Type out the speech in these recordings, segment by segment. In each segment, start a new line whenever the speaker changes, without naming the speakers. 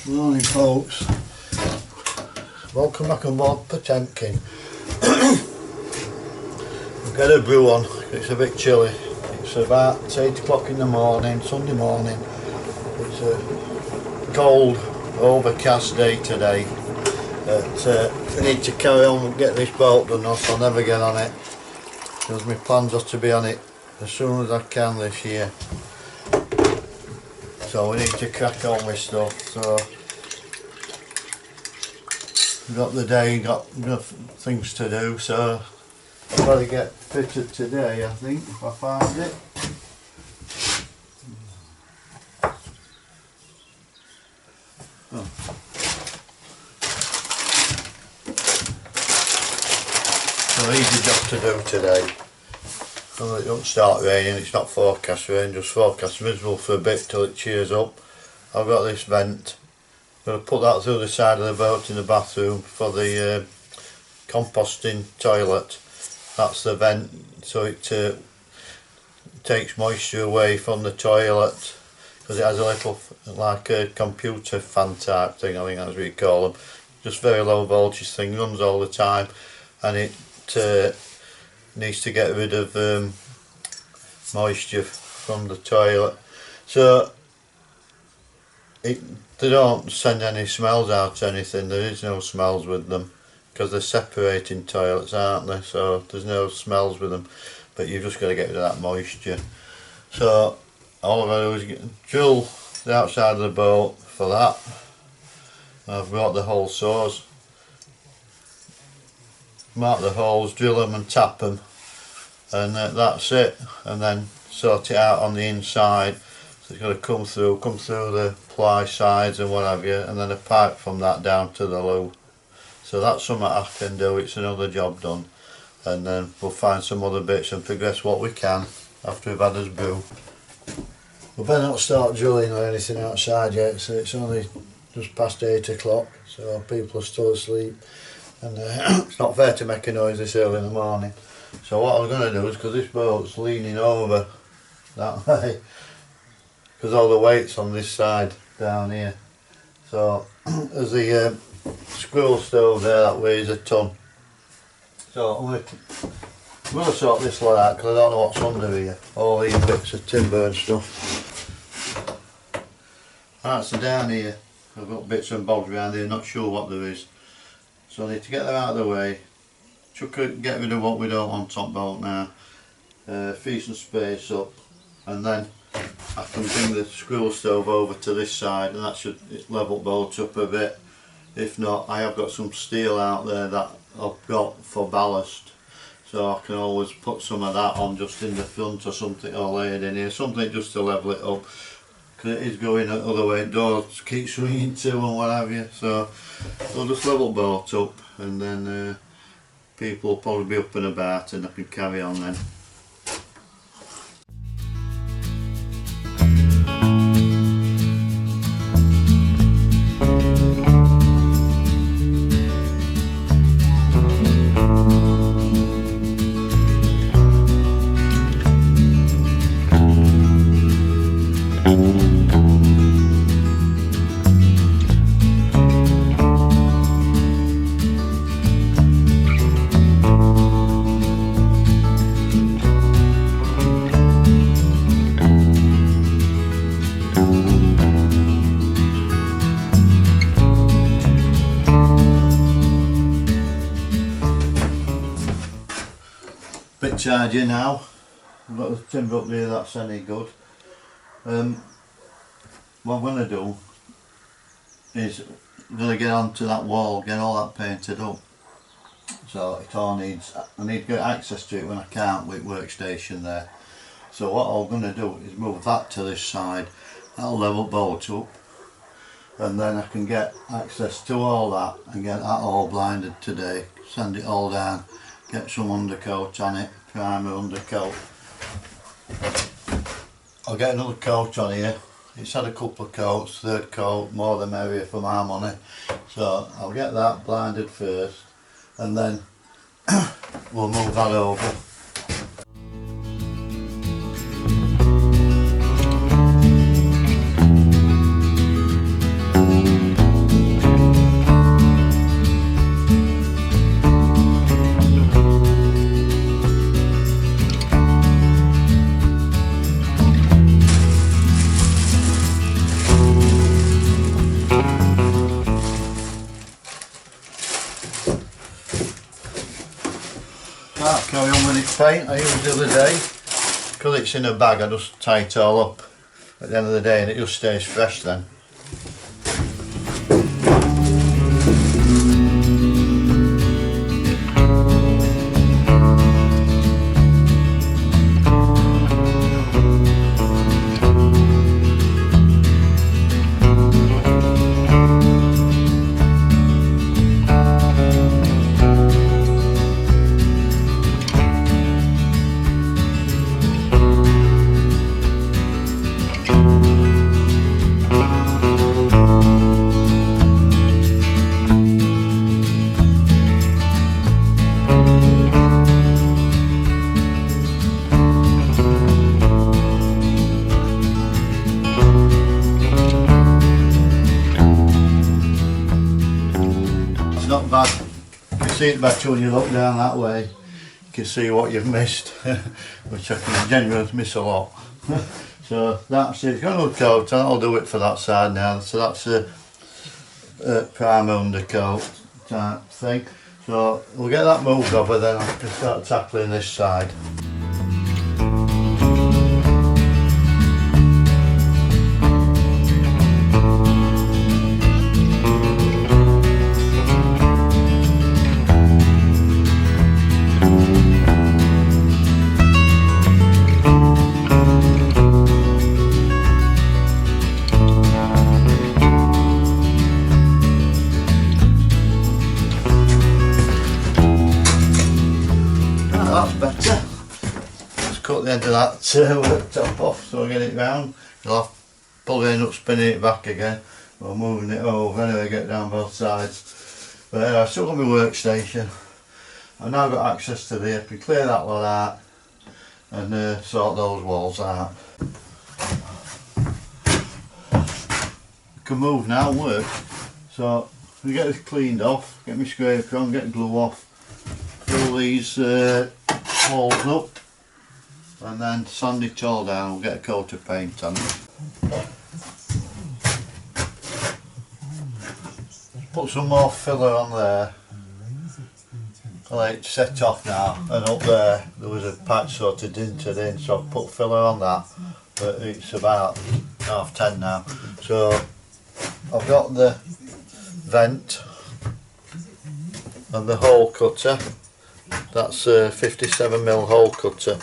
Morning folks, welcome back on board Potemkin. I've got a brew on, it's a bit chilly. It's about 8 o'clock in the morning, Sunday morning. It's a cold, overcast day today. I need to carry on and get this boat done, else I'll never get on it. Because my plans are to be on it as soon as I can this year. So we need to crack on with stuff. So we've got the day, got things to do, so I'll probably get fitted today, I think, if I find it. Oh. So easy job to do today. So it don't start raining, it's not forecast rain, just forecast miserable for a bit till it cheers up. I've got this vent. I'm going to put that through the side of the boat in the bathroom for the composting toilet. That's the vent, so it takes moisture away from the toilet, because it has a little, like a computer fan type thing, I think that's what you call them. Just very low voltage thing, runs all the time, and it needs to get rid of moisture from the toilet. So they don't send any smells out or anything, there is no smells with them, because they're separating toilets, aren't they? So there's no smells with them, but you've just got to get rid of that moisture. So all I've got to do is drill the outside of the boat for that. I've got the hole saws, mark the holes, drill them and tap them, and that's it. And then sort it out on the inside. So it's got to come through the ply sides and what have you, and then a pipe from that down to the loo. So that's something I can do, it's another job done. And then we'll find some other bits and progress what we can after we've had us brew. We better not start drilling or anything outside yet, so it's only just past 8 o'clock, so people are still asleep. And it's not fair to make a noise this early in the morning. So what I'm going to do is, because this boat's leaning over that way, because all the weight's on this side down here. So there's the squirrel stove there that weighs a ton. So I'm going to sort this lot out, because I don't know what's under here. All these bits of timber and stuff. Right, so down here I've got bits and bobs around here, not sure what there is. So I need to get them out of the way, get rid of what we don't want top boat now, free some space up, and then I can bring the squirrel stove over to this side, and that should level boat up a bit. If not, I have got some steel out there that I've got for ballast, so I can always put some of that on just in the front or something, or lay it in here, something just to level it up, because it is going the other way, doors keep swinging to and what have you. So I'll just level boat up, and then people will probably be up and about, and I can carry on then. Bit chargy now. I've got the timber up there, that's any good. What I'm going to do is I'm going to get onto that wall, get all that painted up. So it all needs, I need to get access to it when I can't with workstation there. So what I'm going to do is move that to this side, that'll level boat up, and then I can get access to all that and get that all blinded today, sand it all down, get some undercoat on it, primer undercoat. I'll get another coat on here, it's had a couple of coats, third coat, more the merrier for my money. So I'll get that blinded first, and then we'll move that over. paint I used the other day. Because it's in a bag, I just tie it all up at the end of the day and it just stays fresh then. Not bad. You can see it better when you look down that way. You can see what you've missed, which I can genuinely miss a lot. So that's it. Got another coat. I'll do it for that side now. So that's a primer undercoat type thing. So we'll get that moved over, then I can start tackling this side. Better. Let's cut the end of that worktop off so I get it round. I'll have probably end up spinning it back again or moving it over anyway, get down both sides. But anyway, I've still got my workstation. I've now got access to the, I can clear that lot out and sort those walls out. I can move now and work. So we get this cleaned off, get my scraper on, get the glue off, fill these walls up and then sand it all down. We'll get a coat of paint on it. Put some more filler on there. Well, it's set off now, and up there was a patch sort of dinted in, so I've put filler on that, but it's about 10:30 now. So I've got the vent and the hole cutter. That's a 57mm hole cutter,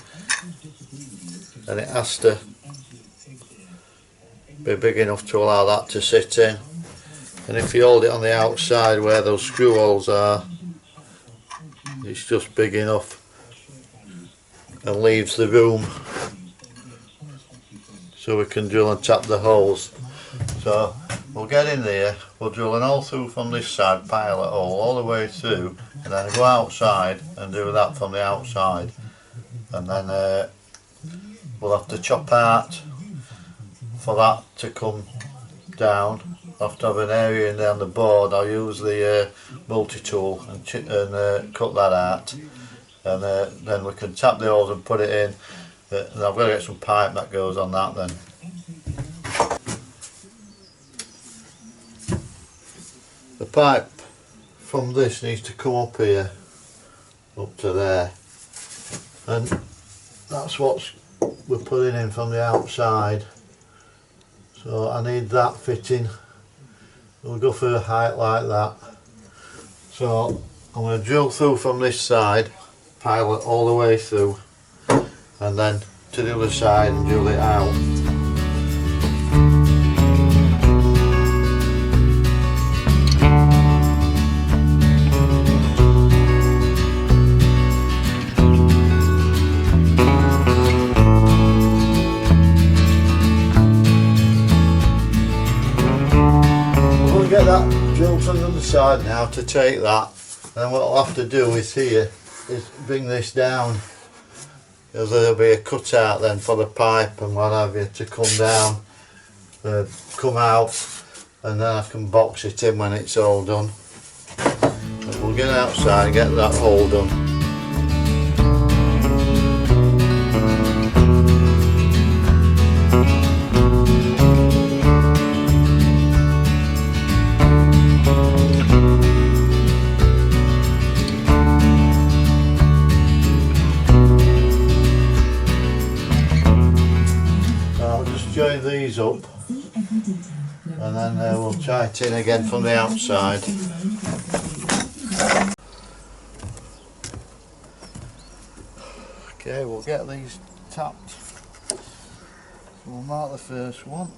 and it has to be big enough to allow that to sit in. And if you hold it on the outside where those screw holes are, it's just big enough and leaves the room so we can drill and tap the holes. So we'll get in there, we'll drill an hole through from this side, pilot hole all the way through, and then go outside and do that from the outside, and then we'll have to chop out for that to come down. I'll have to have an area in there on the board. I'll use the multi-tool and cut that out, and then we can tap the holes and put it in. And I've got to get some pipe that goes on that then. The pipe from this needs to come up here, up to there, and that's what we're putting in from the outside. So I need that fitting. We'll go for a height like that. So I'm going to drill through from this side, pilot all the way through, and then to the other side and drill it out. Get that drilled from the other side now to take that, and what I'll have to do is here is bring this down, because there'll be a cutout then for the pipe and what have you to come down, come out, and then I can box it in when it's all done. But we'll get outside and get that hole done. join these up and then we'll try it in again from the outside. Okay, we'll get these tapped. We'll mark the first one.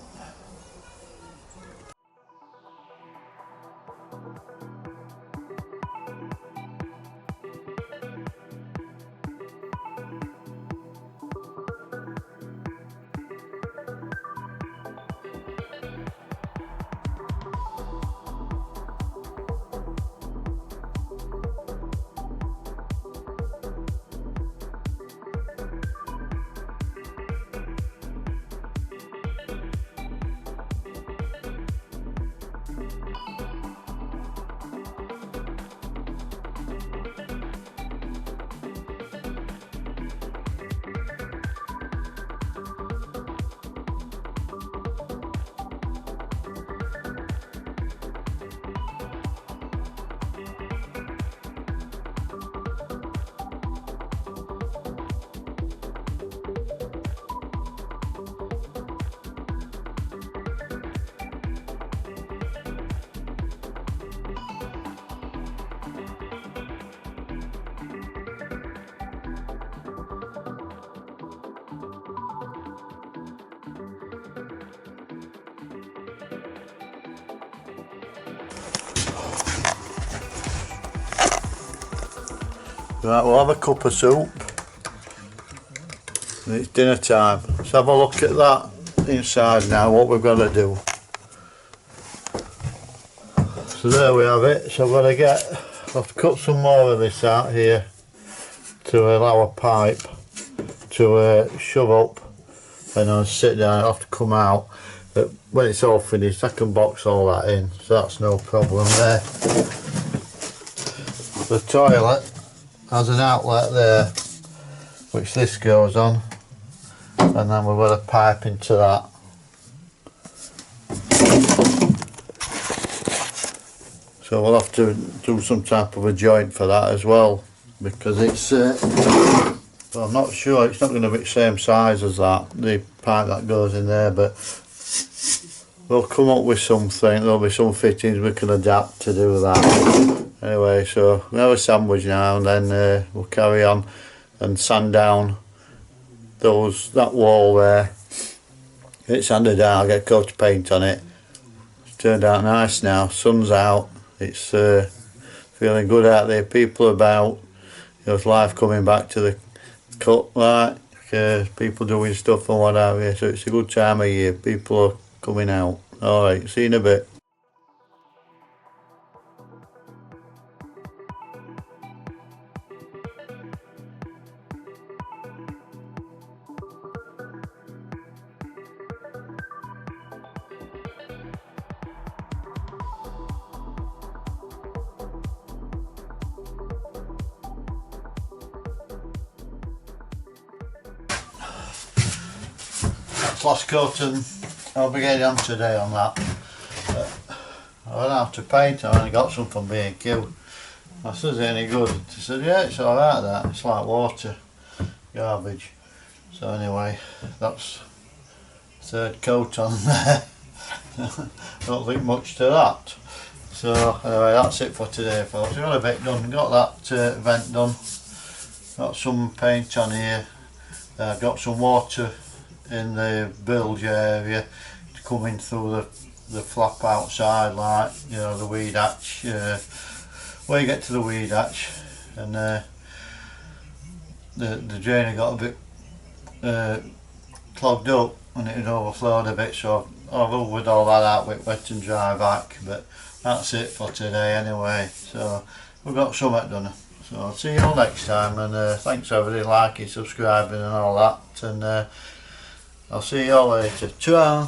Right, we'll have a cup of soup. It's dinner time. Let's have a look at that inside now, what we've got to do. So there we have it. So I've got to I've cut some more of this out here to allow a pipe to shove up, and I'll sit down. I'll have to come out. But when it's all finished, I can box all that in, so that's no problem there. The toilet has an outlet there, which this goes on, and then we've got a pipe into that. So we'll have to do some type of a joint for that as well, because it's well, I'm not sure, it's not going to be the same size as that, the pipe that goes in there, but we'll come up with something. There'll be some fittings we can adapt to do that. Anyway, so we have a sandwich now, and then we'll carry on and sand down that wall there. Get it sanded down, I'll get a coat of paint on it. It's turned out nice now, sun's out, it's feeling good out there, people about, there's life coming back to the cut, like people doing stuff and what have you, so it's a good time of year, people are coming out. Alright, see you in a bit. Last coating I'll be getting on today on that. I went out to paint, I only got some from B&Q. I said, is it any good? She said, yeah, it's alright that, it's like water, garbage. So anyway, that's third coat on there. Don't think much to that. So anyway, that's it for today folks. We got a bit done, got that vent done, got some paint on here, got some water in the bilge area to come in through the flap outside, like, you know, the weed hatch, where you get to the weed hatch, and the drainer got a bit clogged up and it had overflowed a bit, so I've hoovered all that out with wet and dry vac. But that's it for today anyway, so we've got something done. So I'll see you all next time, and thanks everybody liking, subscribing and all that, and I'll see you all later. Ta-ra!